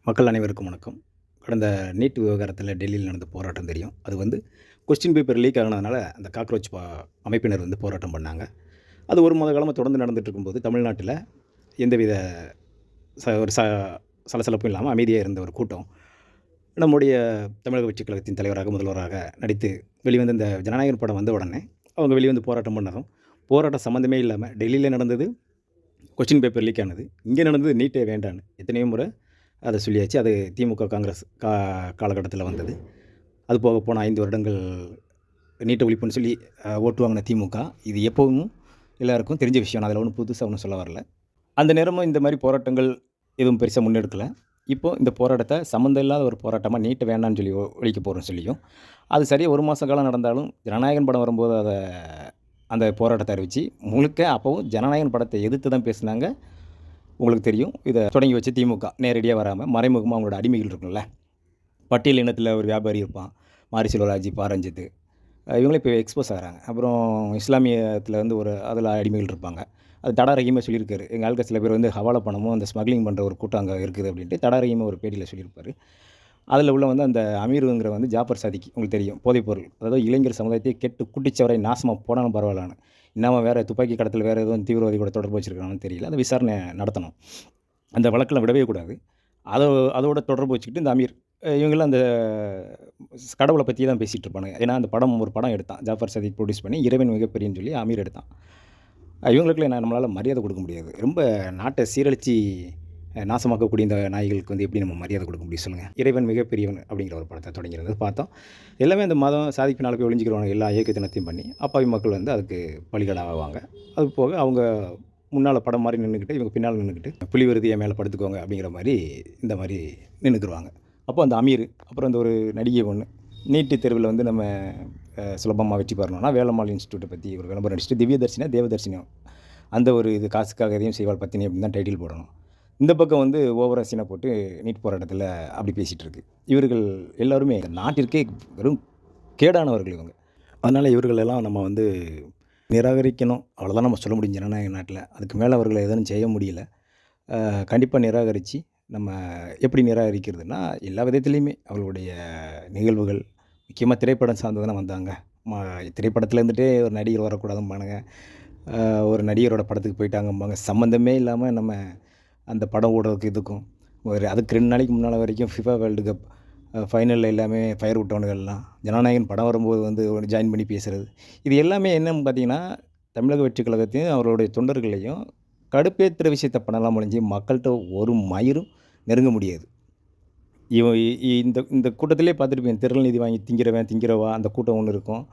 மக்கள் அனைவருக்கும் வணக்கம். கடந்த நீட் விவகாரத்தில டெல்லியில நடந்த போராட்டம் தெரியும். அது வந்து கொஸ்டின் பேப்பர் லீக் ஆனதுனால அந்த காக்ரோச் அமைப்பினர் வந்து போராட்டம் பண்ணாங்க. அது ஒரு மாத காலமா தொடர்ந்து நடந்துட்டு இருக்கும்போது, தமிழ்நாட்டில எந்தவித ஒரு சலசலப்பும் இல்லாம அமைதியா இருந்த ஒரு கூட்டம், நம்முடைய தமிழக வெற்றிக் கழகத்தின் தலைவராக, முதல்வராக நடித்து வெளிவந்த இந்த ஜனநாயகன் படம் வந்த உடனே, அவங்க வெளிவந்து போராட்டம் பண்ணதும், போராட்டம் சம்மந்தமே இல்லாம டெல்லியில நடந்தது கொஸ்டின் பேப்பர் லீக் ஆனது. இங்கே நடந்தது நீட்டே வேண்டான்னு எத்தனையோ முறை அத சொல்லியாச்சு. அது திமுக, காங்கிரஸ் காலகட்டத்தில வந்தது. அது போக போன 5 வருடங்கள் நீட்ட ஒழிப்புன்னு சொல்லி ஓட்டு வாங்கின திமுக. இது எப்பவும் எல்லாருக்கும் தெரிஞ்ச விஷயம். நான் அதில ஒண்ணும் புதுசா ஒண்ணும் சொல்ல வரல. அந்த நேரமும் இந்த மாரி போராட்டங்கள் எதுவும் பெருசா முன்னெடுக்கல. இப்போ இந்த போராட்டத்த சம்மந்தம் இல்லாத ஒரு போராட்டமா நீட் வேண்டான்னு சொல்லி ஒழிக்க போறோம்ன்னு சொல்லியும், அது சரியா 1 மாச காலம் நடந்தாலும், ஜனநாயகன் படம் வரும்போது அந்த போராட்டத்த அறிவிச்சு, முழுக்க அப்பவும் ஜனநாயகன் படத்த எதிர்த்து தான் பேசுனாங்க. உங்களுக்கு தெரியும். இத தொடங்கி வச்ச திமுக. நேரடியா வராம, மறைமுகமா அவங்களோட அடிமைகள் இருக்கும்ல. பட்டியல் இனத்தில ஒரு வியாபாரி இருப்பான். மாரி செல்வராஜ், பா. ரஞ்சித் இவங்களே இப்போ எக்ஸ்போஸ் ஆகுறாங்க. அப்புறம் இஸ்லாமியத்தில வந்து அதில அடிமைகள் இருப்பாங்க. அது தடா ரஹீமே சொல்லியிருக்காரு. எங்க ஆட்கள் சில பேர் வந்து ஹவாலா பணமும், அந்த ஸ்மக்லிங் பண்ணுற ஒரு கூட்டம் அங்க இருக்குது அப்படின்ட்டு தடா ரஹீமே ஒரு பேட்டியில சொல்லியிருப்பாரு. அதில உள்ள வந்து அந்த அமீருங்கிற வந்து ஜாஃபர் சாதிக் உங்களுக்கு தெரியும். போதைப்பொருள். அதாவது இளைஞர் சமுதாயத்தை கெட்டு குட்டிச்சவரை நாசமா போனாலும் பரவாயில்லன்னு. இன்னமும் வேற துப்பாக்கி கடத்தல் வேற எதுவும் தீவிரவாதி கூட தொடர்பு வச்சிருக்காங்கன்னு தெரியல. அந்த விசாரணை நடத்தணும். அந்த வழக்குல விடவே கூடாது. அத அதோட தொடர்பு வச்சுக்கிட்டு இந்த அமீர் இவங்கலாம் அந்த கடவுள பத்தி தான் பேசிட்டு இருப்பானுங்க. ஏன்னா அந்த ஒரு படம் எடுத்தான். ஜாஃபர் சதீக் ப்ரொடியூஸ் பண்ணி இறைவன் மிகப்பெரியன்னு சொல்லி அமீர் எடுத்தான். இவங்களுக்குலாம் நம்மளால மரியாதை கொடுக்க முடியாது. ரொம்ப நாட்ட சீரழிச்சு நாசமாக்கக்கூடிய இந்த நாய்களுக்கு வந்து எப்படி நம்ம மரியாதை கொடுக்க முடியும் சொல்லுங்க? இறைவன் மிகப்பெரியவன் அப்படிங்கிற ஒரு படத்த தொடங்கியிருந்தது பார்த்தோம். எல்லாமே அந்த மதம் சாதிக்கு பின்னால போய் ஒளிஞ்சுக்கிருவாங்க. எல்லா இயக்கத்தினத்தையும் பண்ணி, அப்பாவி மக்கள் வந்து அதுக்கு பலிகடாவாங்க. அது போக அவங்க முன்னால படம் மாரி நின்னுக்கிட்டு, இவங்க பின்னால நின்னுக்கிட்டு, புலிவிருதி என் மேல படுத்துக்கோங்க அப்படிங்கிற மாரி, இந்த மாரி நின்னுக்குருவாங்க. அப்போ அந்த அமீர், அப்புறம் அந்த ஒரு நடிகை ஒண்ணு, நீட்டு தேர்வுல வந்து நம்ம சுலபமா வெற்றி பெறணும்னா, வேலம்மாள் இன்ஸ்டிடியூட்ட பத்தி ஒரு விளம்பரம் அடிச்சுட்டு, திவ்யதர்ஷினியா, தேவதர்ஷினியோ அந்த ஒரு இது காசுக்காக எதையும் செய்வாள் பத்தினி அப்படின்னு தான் டைட்டில் போடணும். இந்த பக்கம் வந்து ஓவரா சீன போட்டு நீட் போராட்டத்தில அப்படி பேசிட்டு இருக்கு. இவர்கள் எல்லாருமே நாட்டிற்கே வெறும் கேடானவர்கள் இவங்க. அதனால இவர்களெல்லாம் நம்ம வந்து நிராகரிக்கணும். அவ்வளோதான் நம்ம சொல்ல முடியும் ஜனநாயக நாட்டில. அதுக்கு மேல அவர்கள எதுவும் செய்ய முடியல. கண்டிப்பா நிராகரிச்சு, நம்ம எப்படி நிராகரிக்கிறதுன்னா, எல்லா விதத்திலயுமே அவர்களுடைய நிகழ்வுகள், முக்கியமா திரைப்படம் சார்ந்து தானே வந்தாங்க. ம திரைப்படத்துல இருந்துட்டே ஒரு நடிகர் வரக்கூடாதும்பானுங்க. ஒரு நடிகரோட படத்துக்கு போயிட்டாங்கம்பாங்க. சம்மந்தமே இல்லாம நம்ம அந்த படம் ஓடுறதுக்கு இதுக்கும், அதுக்கு 2 நாளைக்கு முன்னால வரைக்கும் ஃபிஃபா வேர்ல்டு கப் ஃபைனல்ல எல்லாமே ஃபயர் விட்டவனுங்கள்லாம், ஜனநாயகன் படம் வரும்போது வந்து ஜாயின் பண்ணி பேசுறது. இது எல்லாமே என்னன்னு பார்த்தீங்கன்னா, தமிழக வெற்றிக் கழகத்தையும், அவர்களுடைய தொண்டர்களையும் கடுப்பேத்துற விஷயத்த பண்ணலாம் ஒழிஞ்சு, மக்கள்ட்ட ஒரு மயிரும் நெருங்க முடியாது. இவன் இந்த இந்த கூட்டத்திலே பார்த்துருப்பீங்க. திருநீதி வாங்கி திங்கிறவன், திங்கிறவா அந்த கூட்டம் ஒண்ணு இருக்கும்.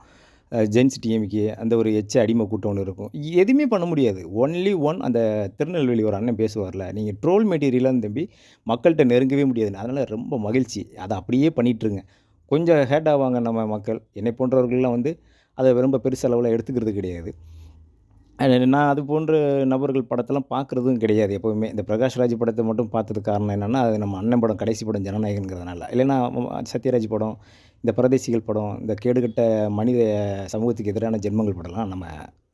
ஜென்ஸ் டிஎம்கே அந்த ஒரு அடிமை கூட்டம் ஒண்ணு இருக்கும். எதுவுமே பண்ண முடியாது. ஒன்லி ஒன் அந்த திருநெல்வேலி ஒரு அண்ணன் பேசுவார்ல, "நீங்க ட்ரோல் மெட்டீரியலான்னு தம்பி மக்கள்ட்ட நெருங்கவே முடியாதுன்னு." அதனால ரொம்ப மகிழ்ச்சி. அத அப்படியே பண்ணிட்டுருங்க. கொஞ்சம் ஹேட் ஆவாங்க நம்ம மக்கள். என்னை போன்றவர்கள்லாம் வந்து அத ரொம்ப பெருசளவுல எடுத்துக்கிறது கிடையாது. நான் அது போன்ற நபர்கள் படத்தெல்லாம் பார்க்குறதும் கிடையாது எப்பவுமே. இந்த பிரகாஷ் ராஜ் படத்த மட்டும் பார்த்ததுக்கு காரணம் என்னன்னா, அது நம்ம அண்ணன் படம் கடைசி படம் ஜனநாயகன்ங்கிறதுனால. இல்லைன்னா சத்யராஜ் படம், இந்த பரதேசிகள் படம், இந்த கேடுகெட்ட மனித சமூகத்துக்கு எதிரான ஜென்மங்கள் படம்லாம் நம்ம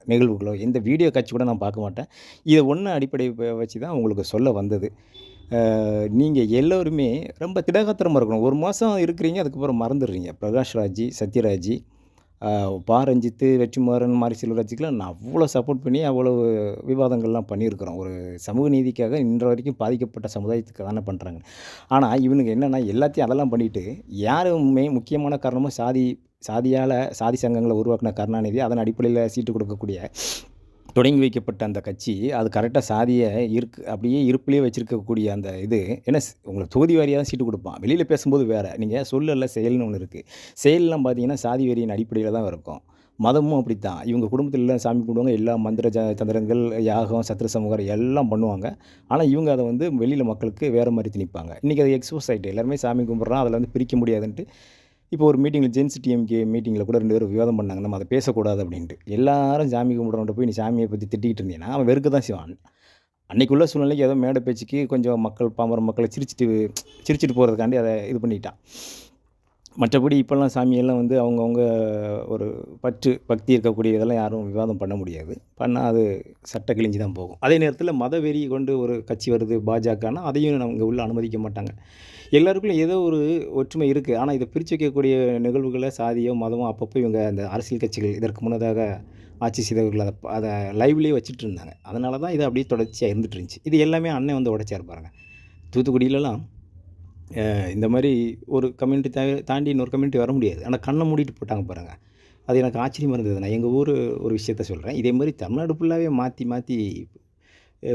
நிகழ்வுகளோ, எந்த வீடியோ காட்சி கூட நான் பார்க்க மாட்டேன். இத ஒண்ணு அடிப்படை வச்சு தான் உங்களுக்கு சொல்ல வந்தது. நீங்க எல்லோருமே ரொம்ப திடகாத்திரமா இருக்கணும். 1 மாசம் இருக்கிறீங்க, அதுக்கப்புறம் மறந்துடுறீங்க. பிரகாஷ் ராஜ், சத்யராஜ், பா. ரஞ்சித்து, வெற்றிமாறன், மாரி செல்வராஜுக்குலாம் நான் அவ்வளோ சப்போர்ட் பண்ணி, அவ்வளவு விவாதங்கள்லாம் பண்ணியிருக்கிறோம். ஒரு சமூக நீதிக்காக இன்று வரைக்கும் பாதிக்கப்பட்ட சமுதாயத்துக்கு தானே பண்றாங்க. ஆனா, இவனுங்க என்னன்னா எல்லாத்தையும் அதெல்லாம் பண்ணிட்டு, யாருமே முக்கியமான காரணமா சாதியால சாதி சங்கங்கள உருவாக்குன கருணாநிதி, அதன் அடிப்படையில சீட்டு கொடுக்கக்கூடிய தொடங்கி வைக்கப்பட்ட அந்த கட்சி, அது கரெக்ட்டா சாதிய அப்படியே இருப்பிலேயே வச்சிருக்கக்கூடிய அந்த இது ஏன்னா உங்களுக்கு தொகுதி வாரியா தான் சீட்டு குடுப்பான். வெளியில பேசும்போது வேற. நீங்க சொல் அல்ல செயல்னு ஒண்ணு இருக்கு. செயல்லாம் பார்த்தீங்கன்னா, சாதி வெறியின் அடிப்படையில தான் இருக்கும். மதமும் அப்படித்தான். இவங்க குடும்பத்தில எல்லாம் சாமி கும்பிடுவாங்க. எல்லா மந்திர தந்திரங்கள், யாகம், சத்திர சமூகம் எல்லாம் பண்ணுவாங்க. ஆனா, இவங்க அத வந்து வெளியில மக்களுக்கு வேற மாரி திணிப்பாங்க. இன்னைக்கு அது எக்ஸ்போஸ் ஆயிட்டு. எல்லாருமே சாமி கும்பிடுறான். அதில வந்து பிரிக்க முடியாதுன்ட்டு இப்போ ஒரு மீட்டிங்ல ஜென்ஸ் டிஎம்கே மீட்டிங்ல கூட 2 பேரும் விவாதம் பண்ணாங்க. நம்ம அத பேசக்கூடாது அப்படின்ட்டு. எல்லாரும் சாமி கும்பிடுறவன்ட்ட போய் நீ சாமிய பத்தி திட்டிக்கிட்டு இருந்தீன்னா, அவன் வெறுக்க தான் செய்வான். அன்னைக்குள்ள சூழ்நிலைக்கு ஏதோ மேடை பேச்சுக்கு கொஞ்சம் மக்கள் பாமர மக்கள சிரிச்சுட்டு சிரிச்சுட்டு போறதுக்காண்டி அத இது பண்ணிட்டான். மற்றபடி இப்போல்லாம் சாமியெல்லாம் வந்து அவங்கவுங்க ஒரு பக்தி இருக்கக்கூடிய இதெல்லாம் யாரும் விவாதம் பண்ண முடியாது. பண்ணா அது சட்ட கிழிஞ்சு தான் போகும். அதே நேரத்தில மதவெறி கொண்டு ஒரு கட்சி வருது பாஜகன்னா, அதையும் இங்க உள்ள அனுமதிக்க மாட்டாங்க. எல்லாருக்குள்ள ஏதோ ஒரு ஒற்றுமை இருக்கு. ஆனா, இத பிரிச்சு வைக்கக்கூடிய நிகழ்வுகள சாதியோ, மதமோ அப்பப்போ இவங்க அந்த அரசியல் கட்சிகள் இதற்கு முன்னதாக ஆட்சி செய்தவர்கள் அத லைவ்லயே வச்சுட்டு இருந்தாங்க. அதனால தான் இது அப்படியே தொடர்ச்சியா இருந்துட்டு இருந்துச்சு. இது எல்லாமே அண்ணன் வந்து உடைச்சாரு பாருங்க. தூத்துக்குடியிலலாம் இந்த மாரி ஒரு கம்யூனிட்டி தாண்டி இன்னொரு கம்யூனிட்டி வர முடியாது. ஆனா கண்ண மூடிட்டு போட்டாங்க பாருங்க. அது எனக்கு ஆச்சரியமா இருந்தது. நான் எங்க ஊரு ஒரு விஷயத்த சொல்றேன். இதே மாரி தமிழ்நாடு ஃபுல்லாவே மாத்தி மாத்தி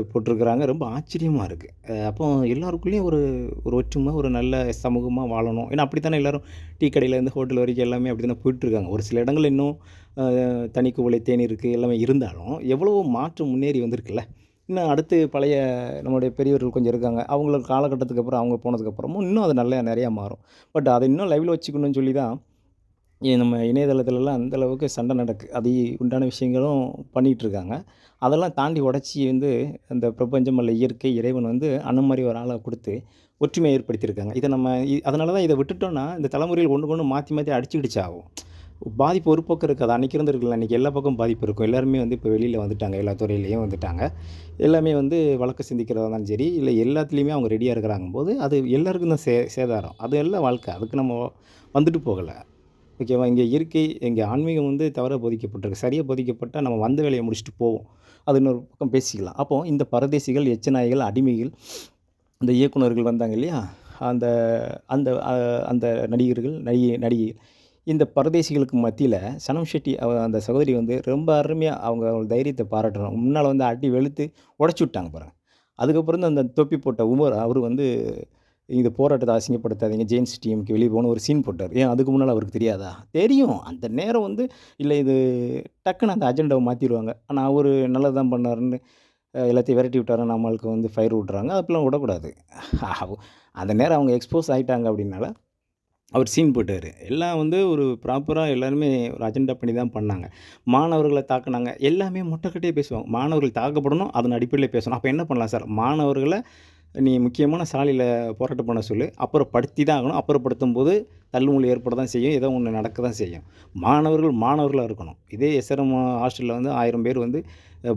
போட்டிருக்கிறாங்க. ரொம்ப ஆச்சரியமா இருக்கு. அப்போ எல்லாருக்குள்ளேயும் ஒரு ஒரு ஒற்றுமை, ஒரு நல்ல சமூகமா வாழணும். ஏன்னா அப்படித்தானே எல்லாரும் டீ கடையிலேருந்து ஹோட்டல் வரைக்கும் எல்லாமே அப்படித்தானே போயிட்டுருக்காங்க. ஒரு சில இடங்கள்ல இன்னும் அ தனி குவளை, தேநீருக்கு எல்லாமே இருந்தாலும், எவ்வளவோ மாற்றம் முன்னேறி வந்திருக்குல்ல. இன்னும் அடுத்து பழைய நம்முடைய பெரியவர்கள் கொஞ்சம் இருக்காங்க. அவங்கள காலகட்டத்துக்கு அப்புறம் அவங்க போனதுக்கப்புறமும் இன்னும் அது நல்லா நெறையா மாறும். பட் அத இன்னும் லைவ்ல வச்சுக்கணும்னு சொல்லி தான் நம்ம இணையதளத்துலலாம் அந்த அளவுக்கு சண்டை நடக்கு. அது உண்டான விஷயங்களும் பண்ணிகிட்ருக்காங்க. அதெல்லாம் தாண்டி உடைச்சி வந்து அந்த பிரபஞ்சம் அல்ல இயற்கை, இறைவன் வந்து அண்ணன் மாரி ஒரு ஆள குடுத்து ஒற்றுமைய ஏற்படுத்தியிருக்காங்க. இத நம்ம அதனால தான் இத விட்டுட்டோம்னா, இந்த தலைமுறைகள் ஒண்ணுக்கு ஒண்ணு மாத்தி மாத்தி அடிச்சுக்கிட்டு சாகும். பாதிப்பு ஒரு பக்கம் இருக்காது. அன்னைக்கு இருந்திருக்குல்ல, இன்னைக்கு எல்லா பக்கமும் பாதிப்பு இருக்கும். எல்லாருமே வந்து இப்ப வெளில வந்துட்டாங்க. எல்லா துறையிலயும் வந்துட்டாங்க. எல்லாமே வந்து வழக்கு சிந்திக்கிறதா இருந்தாலும் சரி, இல்ல எல்லாத்துலயுமே அவங்க ரெடியா இருக்கிறாங்கும்போது, அது எல்லாருக்கும் தான் சேதாரம். அது எல்லாம் வாழ்க்கை. அதுக்கு நம்ம வந்துட்டு போகல. ஓகேவா? இங்க இயற்கை, இங்க ஆன்மீகம் வந்து தவறா போதிக்கப்பட்டிருக்கு. சரியா போதிக்கப்பட்டா நம்ம வந்த வேலைய முடிச்சுட்டு போவோம். அது இன்னொரு பக்கம் பேசிக்கலாம். அப்போ இந்த பரதேசிகள், எச்ச நாய்கள், அடிமைகள், இந்த இயக்குனர்கள் வந்தாங்க இல்லையா? அந்த அந்த அந்த நடிகர்கள், நடிகைகள். இந்த பரதேசிகளுக்கு மத்தியில சனம் ஷெட்டி அந்த சகோதரி வந்து ரொம்ப அருமையா அவங்க தைரியத்த பாராட்டணும். முன்னால வந்து அடி வெளுத்து உடைச்சு விட்டாங்க பாருங்க. அதுக்கப்புறம் தான் அந்த தொப்பி போட்ட உமர் அவரு வந்து இந்த போராட்டத்த அசிங்கப்படுத்தாதீங்க. ஜெயின்ஸ் டீமுக்கு வெளிய போன்னு ஒரு சீன் போட்டாரு. ஏன் அதுக்கு முன்னால அவருக்கு தெரியாதா? தெரியும். அந்த நேரம் வந்து இல்ல இது டக்குனு அந்த அஜெண்டாவ மாத்திருவாங்க. ஆனா அவரு நல்லது தான் பண்ணாருன்னு எல்லாத்தையும் விரட்டி விட்டாருன்னு நம்மளுக்கு வந்து ஃபயர் விட்றாங்க. அப்படிலாம் விடக்கூடாது. அவ் அந்த நேரம் அவங்க எக்ஸ்போஸ் ஆயிட்டாங்க அப்படின்னால, அவர் சீன் போட்டாரு. எல்லாம் வந்து ஒரு ப்ராப்பரா எல்லாருமே ஒரு அஜெண்டா பண்ணி தான் பண்ணாங்க. மாணவர்கள தாக்குனாங்க. எல்லாமே மொட்டக்கட்டையா பேசுவாங்க. மாணவர்கள் தாக்கப்படணும். அதன் அடிப்படையில பேசணும். அப்ப என்ன பண்ணலாம் சார்? மாணவர்கள நீ முக்கியமான சாலையில போராட்டம் பண்ண சொல்லு. அப்புறப்படுத்தி தான் ஆகணும். அப்புறப்படுத்தும்போது தள்ளுமுள்ளு ஏற்பட தான் செய்யும். ஏதோ ஒண்ணு நடக்க தான் செய்யும். மாணவர்கள் மாணவர்களா இருக்கணும். இதே எஸ்ஆர்எம் ஹாஸ்டல்ல வந்து 1000 பேர் வந்து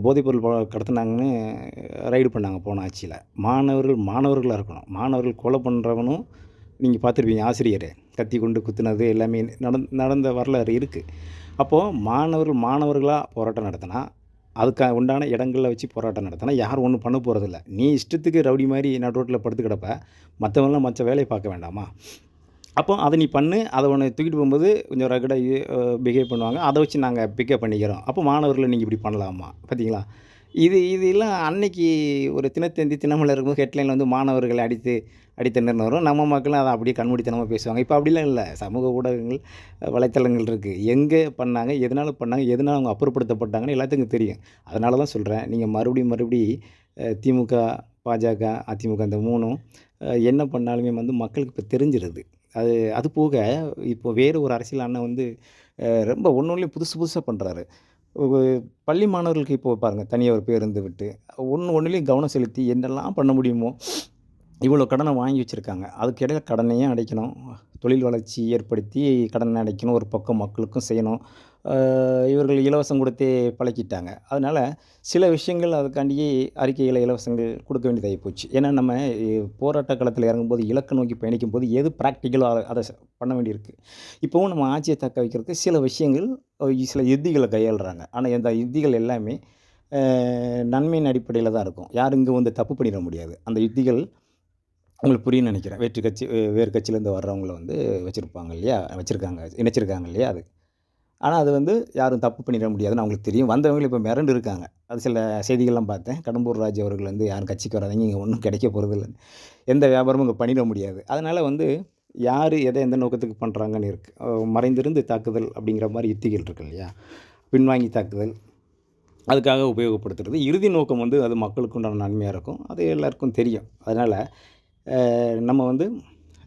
போதைப்பொருள் கடத்துனாங்கன்னு ரைடு பண்ணாங்க போன ஆட்சியில. மாணவர்கள் மாணவர்களா இருக்கணும். மாணவர்கள் கொலை பண்றவனும் நீங்க பார்த்துருப்பீங்க ஆசிரியர. கத்தி கொண்டு குத்துனது எல்லாமே நடந்த வரலாறு இருக்கு. அப்போ மாணவர்கள் மாணவர்களா போராட்டம் நடத்தினா, அதுக்கு உண்டான இடங்கள்ல வச்சு போராட்டம் நடத்தினா, யாரும் ஒண்ணும் பண்ண போறதில்ல. நீ இஷ்டத்துக்கு ரவுடி மாரி நடு ரோட்ல படுத்து கிடப்ப. மத்தவன்லாம் மத்த வேலைய பார்க்க வேண்டாமா? அப்போ அத நீ பண்ணு. அத உன்ன தூக்கிட்டு போம்போது கொஞ்சம் ரகடா பிஹேவ் பண்ணுவாங்க. அத வச்சு நாங்க பிக்கப் பண்ணிக்கிறோம். அப்போ மாணவர்கள நீங்க இப்படி பண்ணலாமா? பார்த்தீங்களா? இதெல்லாம் அன்னைக்கு ஒரு தினத்தந்தி, தினமலர் இருக்கும்போது ஹெட்லைன்ல வந்து மாணவர்களை அடித்தனர்ன்னு வரும். நம்ம மக்களும் அத அப்படியே கண்மூடித்தனமா பேசுவாங்க. இப்ப அப்படிலாம் இல்ல. சமூக ஊடகங்கள், வலைத்தளங்கள் இருக்கு. எங்க பண்ணாங்க? எதனால பண்ணாங்க? எதனால அவங்க அப்புறப்படுத்தப்பட்டாங்கன்னு எல்லாத்துக்கும் தெரியும். அதனால தான் சொல்றேன். நீங்க மறுபடியும் திமுக, பாஜக, அதிமுக இந்த 3ம் என்ன பண்ணாலுமே வந்து மக்களுக்கு இப்ப தெரிஞ்சிருது. அது அது போக இப்போ வேற ஒரு அரசியல் அண்ணன் வந்து ரொம்ப ஒண்ணொன்லயும் புதுசு புதுசா பண்றாரு. ஒரு பள்ளி மாணவர்களுக்கு இப்போ பாருங்க, தனியா ஒரு பேருந்து விட்டு, ஒண்ணுலயும் கவனம் செலுத்தி என்னெல்லாம் பண்ண முடியுமோ, இவ்வளோ கடன வாங்கி வச்சிருக்காங்க. அதுக்கு இடையில கடனையும் அடைக்கணும். தொழில் வளர்ச்சி ஏற்படுத்தி கடன அடைக்கணும். ஒரு பக்கம் மக்களுக்கும் செய்யணும். அ இவர்கள் இலவசம் குடுத்தே பழக்கிட்டாங்க. அதனால சில விஷயங்கள் அதுக்காண்டியே அறிக்கையில இலவசங்கள் குடுக்க வேண்டியதாகி போச்சு. ஏன்னா நம்ம போராட்ட களத்தில இறங்கும்போது, இலக்க நோக்கி பயணிக்கும்போது எது பிராக்டிகலோ அத பண்ண வேண்டியிருக்கு. இப்பவும் நம்ம ஆட்சிய தக்க வைக்கிறதுக்கு சில விஷயங்கள் சில யுத்திகள கையாளுறாங்க. ஆனா இந்த யுத்திகள் எல்லாமே நன்மையின் அடிப்படையில தான் இருக்கும். யாரும் இங்க வந்து தப்பு பண்ணிற முடியாது. அந்த யுத்திகள் உங்களுக்கு புரியும்னு நெனைக்கிறேன். வேறு கட்சியிலேருந்து வர்றவங்கள வந்து வச்சிருப்பாங்க இல்லையா? இணைச்சிருக்காங்க இல்லையா? அது. ஆனா அது வந்து யாரும் தப்பு பண்ணிற முடியாதுன்னு அவங்களுக்கு தெரியும். வந்தவங்க இப்ப மிரண்டு இருக்காங்க. அது சில செய்திகள்லாம் பார்த்தேன். கடம்பூர் ராஜு அவர்கள் வந்து யாரும் கட்சிக்கு வராதீங்க. இங்க ஒண்ணும் கிடைக்க போறதில்லன்னு. எந்த வியாபாரமும் இங்க பண்ணிட முடியாது. அதனால வந்து யாரு எந்த நோக்கத்துக்கு பண்றாங்கன்னு இருக்கு. மறைந்திருந்து தாக்குதல் அப்படிங்கிற மாரி யுத்திகள் இருக்கு இல்லையா? பின்வாங்கி தாக்குதல். அதுக்காக உபயோகப்படுத்துறது. இறுதி நோக்கம் வந்து அது மக்களுக்கு உண்டான நன்மையா இருக்கும். அது எல்லாருக்கும் தெரியும். அதனால நம்ம வந்து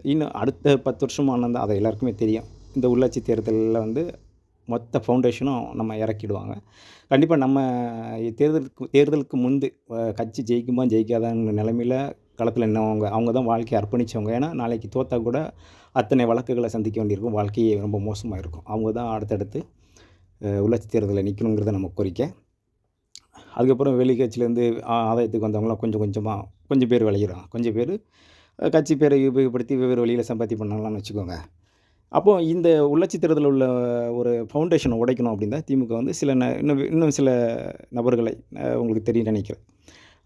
இன்னும் அடுத்த 10 வருஷம் ஆனந்தா அது எல்லாருக்குமே தெரியும். இந்த உள்ளாட்சி தேர்தல்ல வந்து மொத்த ஃபவுண்டேஷனும் நம்ம இறக்கிடுவாங்க. கண்டிப்பா நம்ம தேர்தலுக்கு தேர்தலுக்கு முன்பு கட்சி ஜெயிக்குமா, ஜெயிக்காதாங்கிற நிலைமையில களத்தில் நின்னவங்க. அவங்க தான் வாழ்க்கையை அர்ப்பணித்தவங்க. ஏன்னா நாளைக்கு தோத்தா கூட அத்தனை வழக்குகளை சந்திக்க வேண்டியிருக்கும். வாழ்க்கையே ரொம்ப மோசமாக இருக்கும். அவங்க தான் அடுத்தடுத்து உள்ளாட்சி தேர்தலில் நிற்கணுங்கிறது நம்ம கோரிக்கை. அதுக்கப்புறம் வெளி கட்சியிலேருந்து ஆதாயத்துக்கு வந்தவங்களாம் கொஞ்சம் பேர் விலகிறாங்க. கொஞ்சம் பேர் கட்சி பேரை உபயோகப்படுத்தி வெவ்வேறு வழியில் சம்பாத்தி பண்ணலாம்னு வச்சுக்கோங்க. அப்போது இந்த உள்ளாட்சி தேர்தலில் உள்ள ஒரு ஃபவுண்டேஷனை உடைக்கணும் அப்படின்னா திமுக வந்து சில இன்னும் சில நபர்களை உங்களுக்கு தெரியும்னு நினைக்கிறேன்.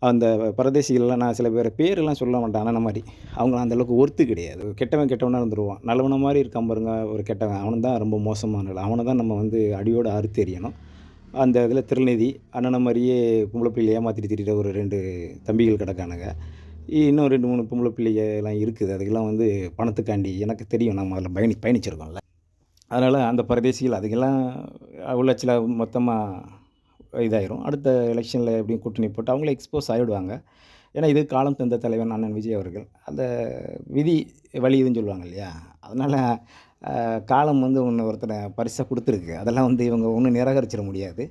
அந்த பரதேசிகள்லாம் நான் சில பேரெல்லாம் சொல்ல மாட்டேன். அண்ணன மாரி. அவங்களாம் அந்தளவுக்கு ஒர்த்து கிடையாது. கெட்டவனா இருந்துருவான். நல்லவன மாரி இருக்கான் பாருங்க ஒரு கெட்டவன். அவன் தான் ரொம்ப மோசமானவன். அவனை தான் நம்ம வந்து அடியோடு அறுத்து எறியணும். அந்த இதில் திருநிதி அண்ணனை மாதிரியே பொம்பளை பிள்ளையை ஏமாற்றிட்டு திரிகிற ஒரு 2 தம்பிகள் கிடக்கானுங்க. இன்னும் 2, 3 பொம்பளை பிள்ளைகலாம் இருக்குது. அதுக்கெல்லாம் வந்து பணத்துக்காண்டி எனக்கு தெரியும். நம்ம அதில் பயணிச்சிருக்கோம்ல. அதனால் அந்த பரதேசிகள் அதுக்கெல்லாம் உள்ளாட்சியில் மொத்தமாக இதாயிரும். அடுத்த எலெக்ஷனில் எப்படியும் கூட்டணி போட்டு அவங்களே எக்ஸ்போஸ் ஆகிடுவாங்க. ஏன்னா இது காலம் தந்த தலைவன் அண்ணன் விஜய் அவர்கள். அந்த விதி வலியுதுன்னு சொல்லுவாங்க இல்லையா? அதனால் காலம் வந்து ஒருத்தனை பரிசாக கொடுத்துருக்கு. அதெல்லாம் வந்து இவங்க ஒன்றும் நிராகரிச்சிட முடியாது.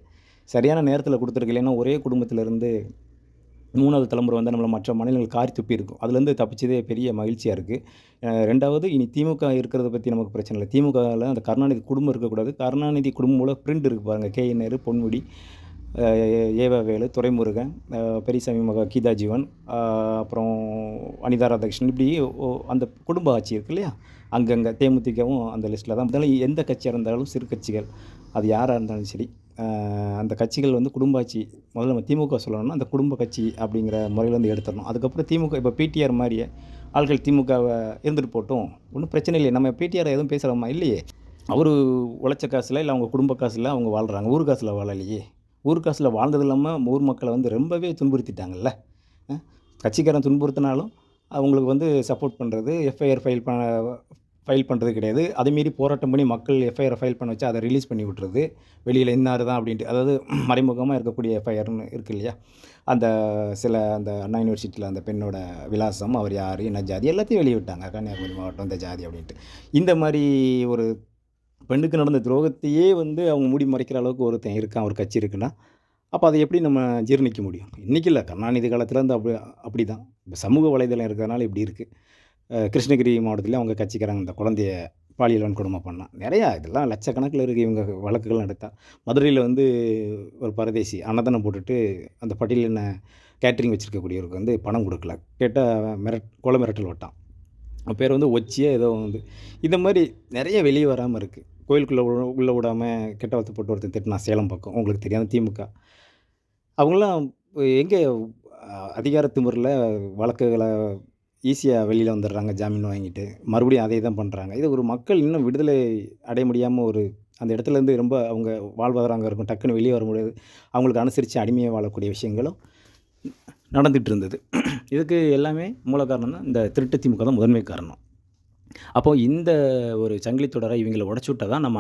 சரியான நேரத்தில் கொடுத்துருக்கு. இல்லைன்னா ஒரே குடும்பத்திலேருந்து 3வது தலைமுறை வந்து நம்மளை மற்ற மாநிலங்கள் காரி துப்பி இருக்கும். அதுலேருந்து தப்பிச்சதே பெரிய மகிழ்ச்சியாக இருக்குது. 2வது இனி திமுக இருக்கிறத பற்றி நமக்கு பிரச்சனை இல்லை. திமுகவில் அந்த கருணாநிதி குடும்பம் இருக்கக்கூடாது. கருணாநிதி குடும்பம் மூலம் பிரிண்ட் இருக்குது பாருங்கள். கே.என். பொன்முடி, ஏவவேலு, துரைமுருகன், பெரியசாமி மகா கீதா ஜீவன், அப்புறம் அனிதா ராதாகிருஷ்ணன், இப்படி அந்த குடும்ப ஆட்சி இருக்குது இல்லையா? அங்கங்கே தேமுதிகவும் அந்த லிஸ்ட்டில் தான். இருந்தாலும் எந்த கட்சியாக இருந்தாலும் சிறு கட்சிகள் அது யாராக இருந்தாலும் சரி, அந்த கட்சிகள் வந்து குடும்ப ஆட்சி. முதல்ல நம்ம திமுக சொல்லணும்னா அந்த குடும்ப கட்சி அப்படிங்கிற முறையில் வந்து எடுத்துடணும். அதுக்கப்புறம் திமுக இப்போ பிடிஆர் மாதிரியே ஆள்கள் திமுகவை இருந்துட்டு போட்டும், ஒன்றும் பிரச்சனை இல்லை. நம்ம பிடிஆர் எதுவும் பேசுகிறோமா? இல்லையே. அவர் உழைச்ச காசில் இல்லை அவங்க குடும்ப காசில் அவங்க வாழ்கிறாங்க. ஊர் காசில் வாழலையே. ஊர் காசில் வாழ்ந்தது இல்லாமல் ஊர் மக்களை வந்து ரொம்பவே துன்புறுத்திட்டாங்கல்ல. கட்சிக்காரன் துன்புறுத்தினாலும் அவங்களுக்கு வந்து சப்போர்ட் பண்ணுறது, எஃப்ஐஆர் ஃபைல் பண்ணுறது கிடையாது. அதேமாரி போராட்டம் பண்ணி மக்கள் எஃப்ஐஆர் ஃபைல் பண்ண வச்சு அதை ரிலீஸ் பண்ணி விட்றது. வெளியில் இன்னார் தான் அப்படின்ட்டு. அதாவது மறைமுகமாக இருக்கக்கூடிய எஃப்ஐஆர்னு இருக்குது இல்லையா? அந்த அண்ணா யூனிவர்சிட்டியில் அந்த பெண்ணோட விலாசம், அவர் யார், என்ன ஜாதி, எல்லாத்தையும் வெளியே விட்டாங்க. கன்னியாகுமரி மாவட்டம் இந்த ஜாதி அப்படின்ட்டு. இந்த மாதிரி ஒரு பெண்ணுக்கு நடந்த துரோகத்தையே வந்து அவங்க மூடி மறைக்கிற அளவுக்கு ஒருத்தன் இருக்கான், ஒரு கட்சி இருக்குன்னா, அப்போ அதை எப்படி நம்ம ஜீரணிக்க முடியும்? இன்றைக்கி இல்லை, கருணாநிதி காலத்துலேருந்து அப்படி தான். இப்போ சமூக வலைதளம் இருக்கிறதுனால இப்படி இருக்குது. கிருஷ்ணகிரி மாவட்டத்தில் அவங்க கட்சிக்காரங்க இந்த குழந்தைய பாலியல் வன்கொடுமை பண்ணான். நிறையா இதெல்லாம் லட்சக்கணக்கில் இருக்குது இவங்க வழக்குகள் நடத்தா. மதுரையில் வந்து ஒரு பரதேசி அன்னதானம் போட்டுட்டு அந்த பட்டியலின கேட்ரிங் வச்சுருக்கக்கூடியவருக்கு வந்து பணம் கொடுக்கல. கேட்டால் கொலை மிரட்டல் விட்டான். பேர் வந்து ஒச்சியா ஏதோ வந்து இந்த மாதிரி நிறைய வெளியே வராமல் இருக்குது. கோயிலுக்குள்ளே உள்ளே விடாமல் கெட்ட வார்த்தை போட்டு ஒருத்தன் திட்டினா சேலம் பக்கம், உங்களுக்கு தெரியாத திமுக. அவங்களாம் எங்கே அதிகார திமிரில் வழக்குகளை ஈஸியாக வெளியில் வந்துடுறாங்க ஜாமீன் வாங்கிட்டு. மறுபடியும் அதே தான் பண்ணுறாங்க. இது ஒரு மக்கள் இன்னும் விடுதலை அடைய முடியாமல் ஒரு அந்த இடத்துலேருந்து ரொம்ப அவங்க வாழ்வாதாரம் அங்கே இருக்கும். டக்குன்னு வெளியே வர முடியாது. அவங்களுக்கு அனுசரித்து அடிமையாக வாழக்கூடிய விஷயங்களும் நடந்துகிட்டு இருந்தது. இதுக்கு எல்லாமே மூல காரணம் தான் இந்த திருட்டு திமுக தான் முதன்மை காரணம். அப்போது இந்த ஒரு சங்கிலி தொடரை இவங்களை உடச்சி விட்டால் தான் நம்ம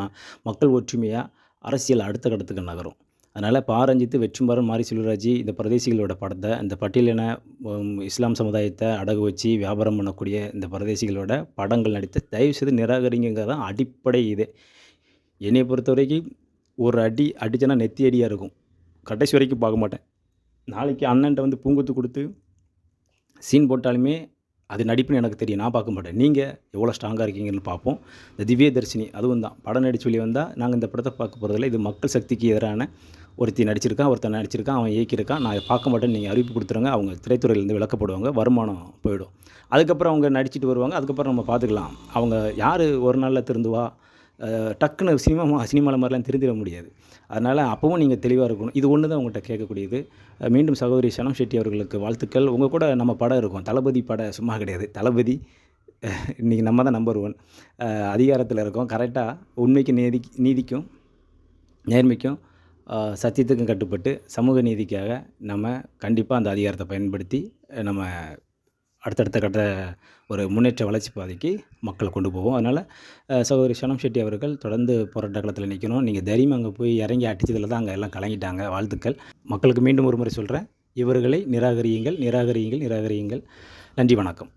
மக்கள் ஒற்றுமையாக அரசியல் அடுத்த கட்டத்துக்கு நகரும். அதனால் பாரஞ்சித்து வெற்றுமாறன் மாரி செல்வராஜ் இந்த பிரதேசிகளோட படத்தை இந்த பட்டியலின இஸ்லாம் சமுதாயத்தை அடகு வச்சு வியாபாரம் பண்ணக்கூடிய இந்த பிரதேசிகளோட படங்கள் நடித்த தயவுசெய்து நிராகரிங்கிறது தான் அடிப்படை இது. என்னை பொறுத்த வரைக்கும் ஒரு அடி அடித்தனா நெத்தி அடியாக இருக்கும். கடைசி வரைக்கும் பார்க்க மாட்டேன். நாளைக்கு அண்ணன்ட்ட வந்து பூங்குத்து கொடுத்து சீன் போட்டாலுமே அது நடிப்புன்னு எனக்கு தெரியும். நான் பார்க்க மாட்டேன். நீங்கள் எவ்வளோ ஸ்ட்ராங்காக இருக்கீங்கன்னு பார்ப்போம். இந்த திவ்ய தர்ஷினி அதுவும் தான் படம் நடிச்சு வெளியே வந்தால் நாங்கள் இந்த படத்தை பார்க்க போகிறதில்ல. இது மக்கள் சக்திக்கு எதிரான ஒருத்தன் நடிச்சிருக்கான், அவன் இயக்கியிருக்கான். நான் பார்க்க மாட்டேன்னு நீங்கள் அறிவிப்பு கொடுத்துருங்க. அவங்க திரைத்துறையிலேருந்து விலக்கப்படுவாங்க, வருமானம் போயிடும். அதுக்கப்புறம் அவங்க நடிச்சிட்டு வருவாங்க. அதுக்கப்புறம் நம்ம பார்த்துக்கலாம். அவங்க யார் ஒரு நாளில் திருந்துவா, டக்குன்னு சினிமாவில் மாதிரிலாம் திருந்திட முடியாது. அதனால் அப்போவும் நீங்கள் தெளிவாக இருக்கணும். இது ஒன்று தான் உங்கள்கிட்ட கேட்கக்கூடியது. மீண்டும் சகோதரி சனம் ஷெட்டி அவர்களுக்கு வாழ்த்துக்கள். உங்கள் கூட நம்ம படம் இருக்கும். தளபதி படம் சும்மா கிடையாது. தளபதி இன்றைக்கி நம்ம தான் நம்பர் 1 அதிகாரத்தில் இருக்கோம். கரெக்டாக உண்மைக்கு நீதிக்கும் நேர்மைக்கும் சத்தியத்துக்கும் கட்டுப்பட்டு சமூக நீதிக்காக நம்ம கண்டிப்பாக அந்த அதிகாரத்தை பயன்படுத்தி நம்ம அடுத்தடுத்த கட்ட ஒரு முன்னேற்ற வளர்ச்சி பாதைக்கு மக்களை கொண்டு போவோம். அதனால் சகோதரி சனம் ஷெட்டி அவர்கள் தொடர்ந்து போராட்ட களத்தில் நிற்கணும். நீங்கள் தைரியமாக அங்கே போய் இறங்கி அடித்ததில் தான் அங்கே எல்லாம் கலங்கிட்டாங்க. வாழ்த்துக்கள். மக்களுக்கு மீண்டும் ஒரு முறை சொல்கிறேன், இவர்களை நிராகரியுங்கள். நன்றி, வணக்கம்.